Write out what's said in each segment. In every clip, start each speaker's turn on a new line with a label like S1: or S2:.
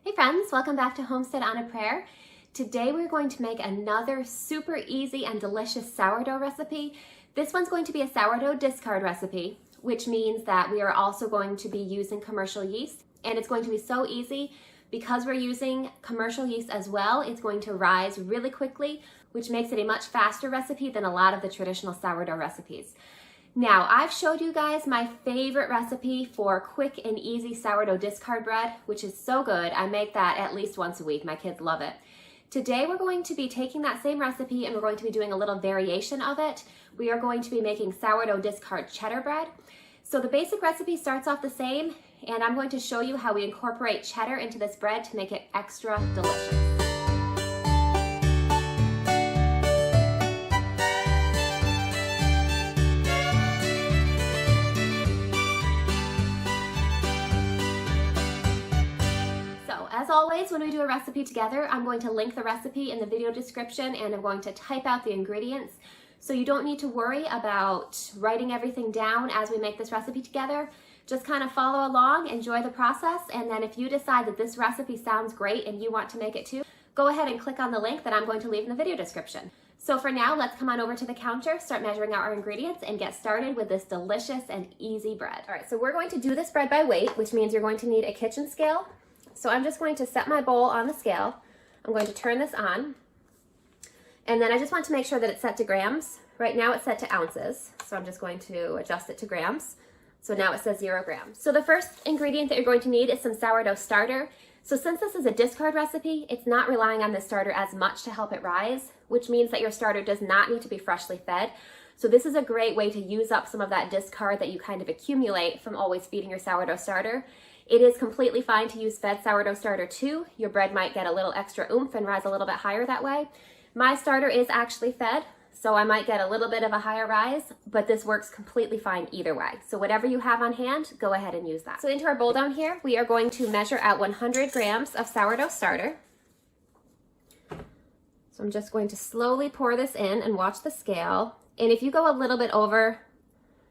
S1: Hey friends, welcome back to Homestead on a Prayer. Today we're going to make another super easy and delicious sourdough recipe. This one's going to be a sourdough discard recipe, which means that we are also going to be using commercial yeast, and it's going to be so easy because we're using commercial yeast as well. It's going to rise really quickly, which makes it a much faster recipe than a lot of the traditional sourdough recipes. Now, I've showed you guys my favorite recipe for quick and easy sourdough discard bread, which is so good. I make that at least once a week. My kids love it. Today, we're going to be taking that same recipe and we're going to be doing a little variation of it. We are going to be making sourdough discard cheddar bread. So the basic recipe starts off the same, and I'm going to show you how we incorporate cheddar into this bread to make it extra delicious. As always, when we do a recipe together, I'm going to link the recipe in the video description and I'm going to type out the ingredients. So you don't need to worry about writing everything down as we make this recipe together. Just kind of follow along, enjoy the process, and then if you decide that this recipe sounds great and you want to make it too, go ahead and click on the link that I'm going to leave in the video description. So for now, let's come on over to the counter, start measuring out our ingredients, and get started with this delicious and easy bread. All right, so we're going to do this bread by weight, which means you're going to need a kitchen scale. So I'm just going to set my bowl on the scale. I'm going to turn this on. And then I just want to make sure that it's set to grams. Right now it's set to ounces. So I'm just going to adjust it to grams. So now it says 0 grams. So the first ingredient that you're going to need is some sourdough starter. So since this is a discard recipe, it's not relying on the starter as much to help it rise, which means that your starter does not need to be freshly fed. So this is a great way to use up some of that discard that you kind of accumulate from always feeding your sourdough starter. It is completely fine to use fed sourdough starter too. Your bread might get a little extra oomph and rise a little bit higher that way. My starter is actually fed, so I might get a little bit of a higher rise, but this works completely fine either way. So whatever you have on hand, go ahead and use that. So into our bowl down here, we are going to measure out 100 grams of sourdough starter. So I'm just going to slowly pour this in and watch the scale. And if you go a little bit over,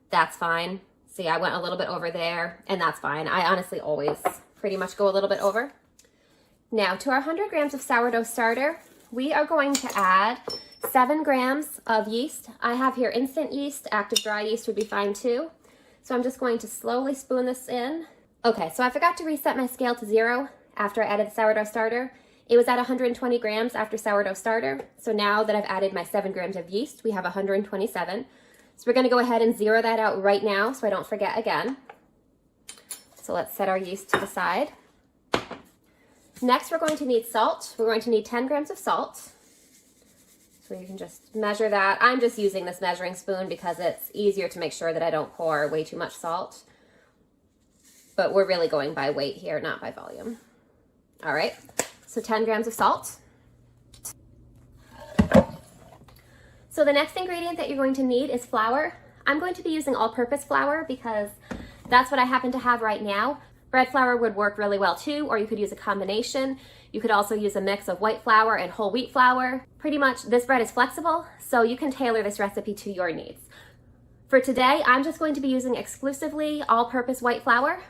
S1: that's fine. See, I went a little bit over there, and that's fine. I honestly always pretty much go a little bit over. Now, to our 100 grams of sourdough starter, we are going to add 7 grams of yeast. I have here instant yeast. Active dry yeast would be fine too. So I'm just going to slowly spoon this in. Okay, so I forgot to reset my scale to 0 after I added the sourdough starter. It was at 120 grams after sourdough starter. So now that I've added my 7 grams of yeast, we have 127. So we're going to go ahead and zero that out right now so I don't forget again. So let's set our yeast to the side. Next, we're going to need salt. We're going to need 10 grams of salt. So you can just measure that. I'm just using this measuring spoon because it's easier to make sure that I don't pour way too much salt. But we're really going by weight here, not by volume. All right, so 10 grams of salt. So the next ingredient that you're going to need is flour. I'm going to be using all-purpose flour because that's what I happen to have right now. Bread flour would work really well too, or you could use a combination. You could also use a mix of white flour and whole wheat flour. Pretty much this bread is flexible, so you can tailor this recipe to your needs. For today, I'm just going to be using exclusively all-purpose white flour.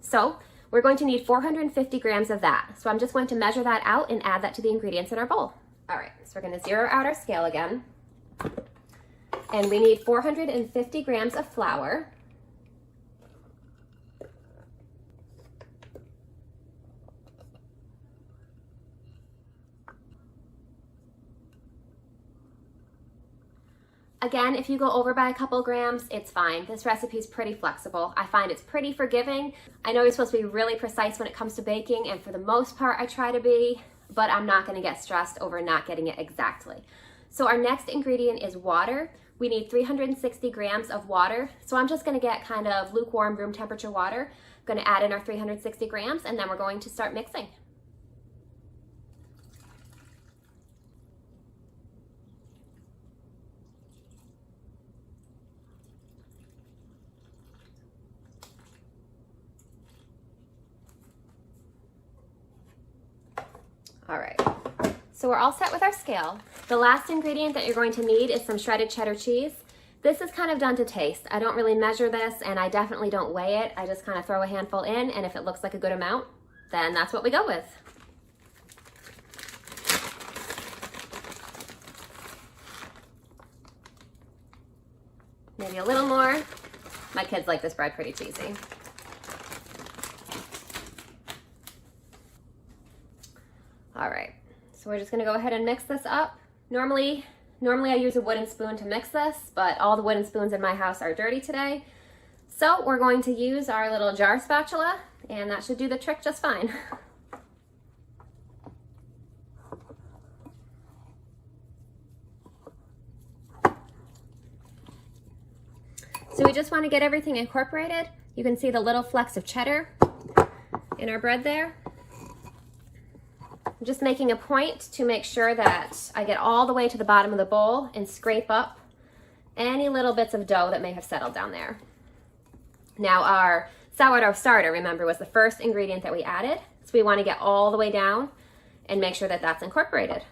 S1: So we're going to need 450 grams of that. So I'm just going to measure that out and add that to the ingredients in our bowl. All right, so we're going to zero out our scale again. And we need 450 grams of flour. Again, if you go over by a couple grams, it's fine. This recipe is pretty flexible. I find it's pretty forgiving. I know you're supposed to be really precise when it comes to baking, and for the most part, I try to be, but I'm not going to get stressed over not getting it exactly. So our next ingredient is water. We need 360 grams of water. So I'm just going to get kind of lukewarm room temperature water. I'm going to add in our 360 grams and then we're going to start mixing. All right. So we're all set with our scale. The last ingredient that you're going to need is some shredded cheddar cheese. This is kind of done to taste. I don't really measure this and I definitely don't weigh it. I just kind of throw a handful in, and if it looks like a good amount, then that's what we go with. Maybe a little more. My kids like this bread pretty cheesy. All right, so we're just gonna go ahead and mix this up. Normally I use a wooden spoon to mix this, but all the wooden spoons in my house are dirty today. So we're going to use our little jar spatula, and that should do the trick just fine. So we just want to get everything incorporated. You can see the little flecks of cheddar in our bread there. I'm just making a point to make sure that I get all the way to the bottom of the bowl and scrape up any little bits of dough that may have settled down there. Now our sourdough starter, remember, was the first ingredient that we added. So we want to get all the way down and make sure that that's incorporated.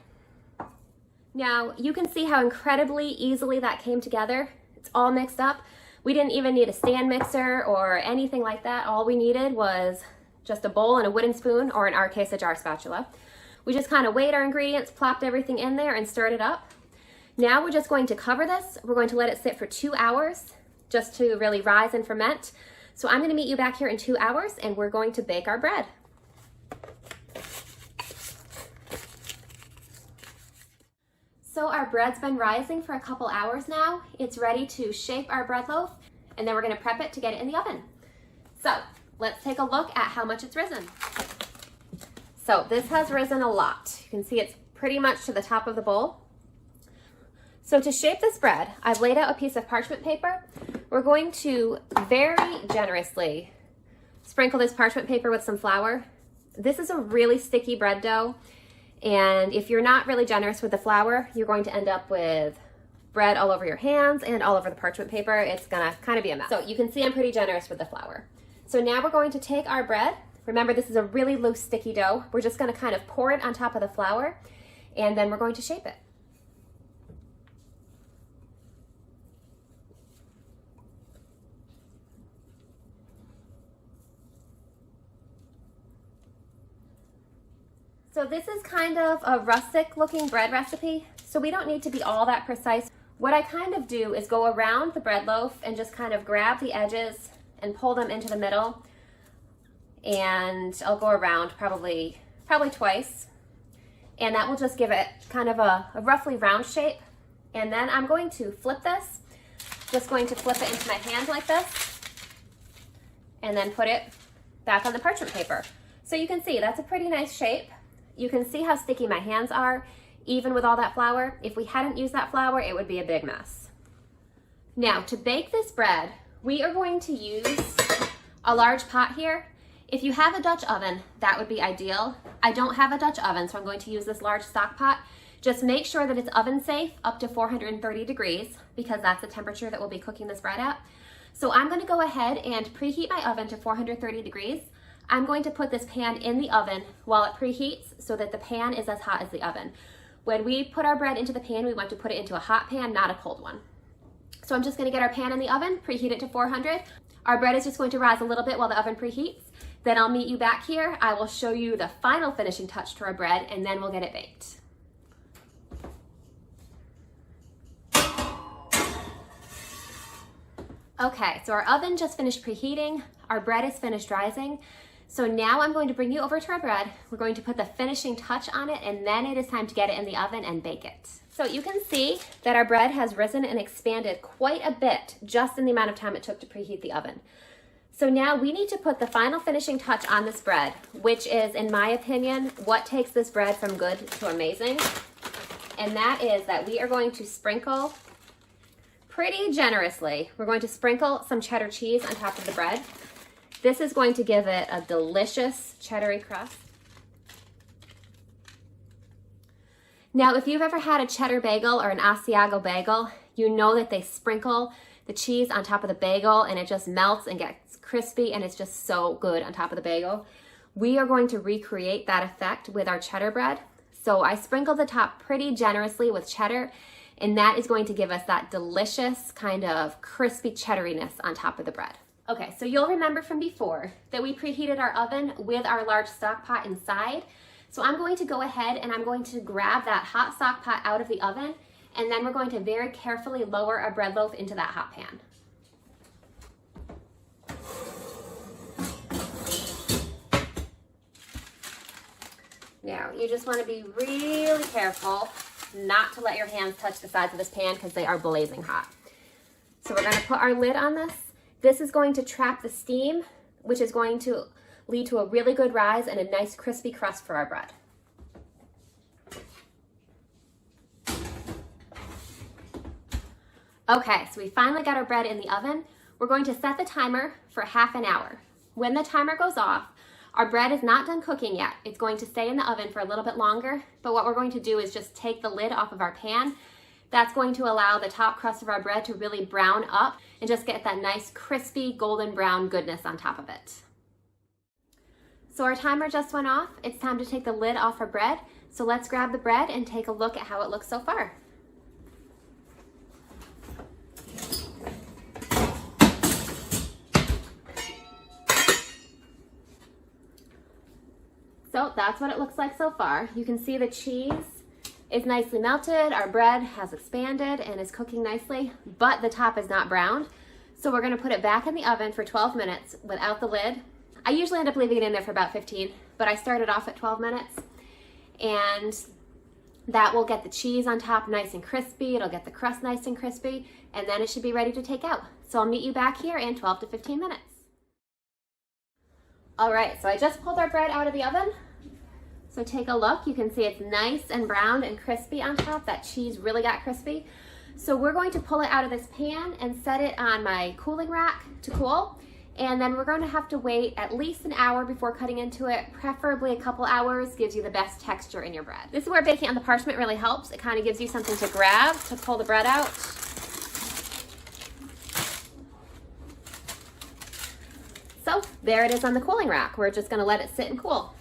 S1: Now you can see how incredibly easily that came together. It's all mixed up. We didn't even need a stand mixer or anything like that. All we needed was just a bowl and a wooden spoon, or in our case, a jar spatula. We just kind of weighed our ingredients, plopped everything in there, and stirred it up. Now we're just going to cover this. We're going to let it sit for 2 hours just to really rise and ferment. So I'm going to meet you back here in 2 hours, and we're going to bake our bread. So our bread's been rising for a couple hours now. It's ready to shape our bread loaf, and then we're going to prep it to get it in the oven. So let's take a look at how much it's risen. So this has risen a lot. You can see it's pretty much to the top of the bowl. So to shape this bread, I've laid out a piece of parchment paper. We're going to very generously sprinkle this parchment paper with some flour. This is a really sticky bread dough, and if you're not really generous with the flour, you're going to end up with bread all over your hands and all over the parchment paper. It's gonna kind of be a mess. So you can see I'm pretty generous with the flour. So now we're going to take our bread. Remember, this is a really loose, sticky dough. We're just gonna kind of pour it on top of the flour, and then we're going to shape it. So this is kind of a rustic looking bread recipe, so we don't need to be all that precise. What I kind of do is go around the bread loaf and just kind of grab the edges and pull them into the middle. And I'll go around probably twice. And that will just give it kind of a roughly round shape. And then I'm going to flip this. Just going to flip it into my hand like this. And then put it back on the parchment paper. So you can see that's a pretty nice shape. You can see how sticky my hands are, even with all that flour. If we hadn't used that flour, it would be a big mess. Now, to bake this bread, we are going to use a large pot here. If you have a Dutch oven, that would be ideal. I don't have a Dutch oven, so I'm going to use this large stock pot. Just make sure that it's oven safe up to 430 degrees, because that's the temperature that we'll be cooking this bread at. So I'm going to go ahead and preheat my oven to 430 degrees. I'm going to put this pan in the oven while it preheats so that the pan is as hot as the oven. When we put our bread into the pan, we want to put it into a hot pan, not a cold one. So I'm just going to get our pan in the oven, preheat it to 400. Our bread is just going to rise a little bit while the oven preheats. Then I'll meet you back here. I will show you the final finishing touch to our bread, and then we'll get it baked. Okay, so our oven just finished preheating. Our bread is finished rising. So now I'm going to bring you over to our bread. We're going to put the finishing touch on it, and then it is time to get it in the oven and bake it. So you can see that our bread has risen and expanded quite a bit just in the amount of time it took to preheat the oven. So now we need to put the final finishing touch on this bread, which is, in my opinion, what takes this bread from good to amazing. And that is that we are going to sprinkle pretty generously. We're going to sprinkle some cheddar cheese on top of the bread. This is going to give it a delicious cheddary crust. Now, if you've ever had a cheddar bagel or an Asiago bagel, you know that they sprinkle the cheese on top of the bagel and it just melts and gets crispy, and it's just so good on top of the bagel. We are going to recreate that effect with our cheddar bread. So I sprinkled the top pretty generously with cheddar, and that is going to give us that delicious kind of crispy cheddariness on top of the bread. Okay, so you'll remember from before that we preheated our oven with our large stock pot inside. So I'm going to go ahead and I'm going to grab that hot stock pot out of the oven, and then we're going to very carefully lower our bread loaf into that hot pan. Now, you just want to be really careful not to let your hands touch the sides of this pan because they are blazing hot. So we're going to put our lid on this. This is going to trap the steam, which is going to lead to a really good rise and a nice crispy crust for our bread. Okay, so we finally got our bread in the oven. We're going to set the timer for half an hour. When the timer goes off, our bread is not done cooking yet. It's going to stay in the oven for a little bit longer, but what we're going to do is just take the lid off of our pan. That's going to allow the top crust of our bread to really brown up and just get that nice crispy golden brown goodness on top of it. So our timer just went off. It's time to take the lid off our bread. So let's grab the bread and take a look at how it looks so far. So that's what it looks like so far. You can see the cheese is nicely melted. Our bread has expanded and is cooking nicely, but the top is not browned. So we're gonna put it back in the oven for 12 minutes without the lid. I usually end up leaving it in there for about 15, but I started off at 12 minutes. And that will get the cheese on top nice and crispy. It'll get the crust nice and crispy, and then it should be ready to take out. So I'll meet you back here in 12 to 15 minutes. All right, so I just pulled our bread out of the oven. So take a look, you can see it's nice and browned and crispy on top. That cheese really got crispy. So we're going to pull it out of this pan and set it on my cooling rack to cool. And then we're going to have to wait at least an hour before cutting into it. Preferably a couple hours gives you the best texture in your bread. This is where baking on the parchment really helps. It kind of gives you something to grab to pull the bread out. So there it is on the cooling rack. We're just gonna let it sit and cool.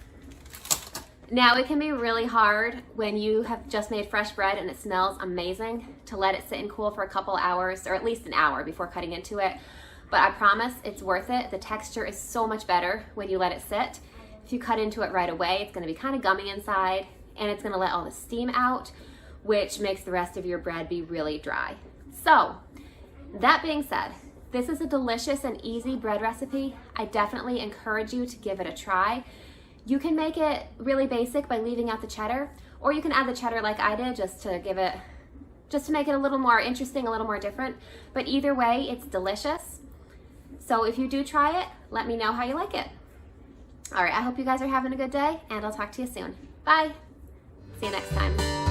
S1: Now it can be really hard when you have just made fresh bread and it smells amazing to let it sit and cool for a couple hours or at least an hour before cutting into it. But I promise it's worth it. The texture is so much better when you let it sit. If you cut into it right away, it's gonna be kind of gummy inside and it's gonna let all the steam out, which makes the rest of your bread be really dry. So that being said, this is a delicious and easy bread recipe. I definitely encourage you to give it a try. You can make it really basic by leaving out the cheddar, or you can add the cheddar like I did just to make it a little more interesting, a little more different. But either way, it's delicious. So if you do try it, let me know how you like it. All right, I hope you guys are having a good day, and I'll talk to you soon. Bye. See you next time.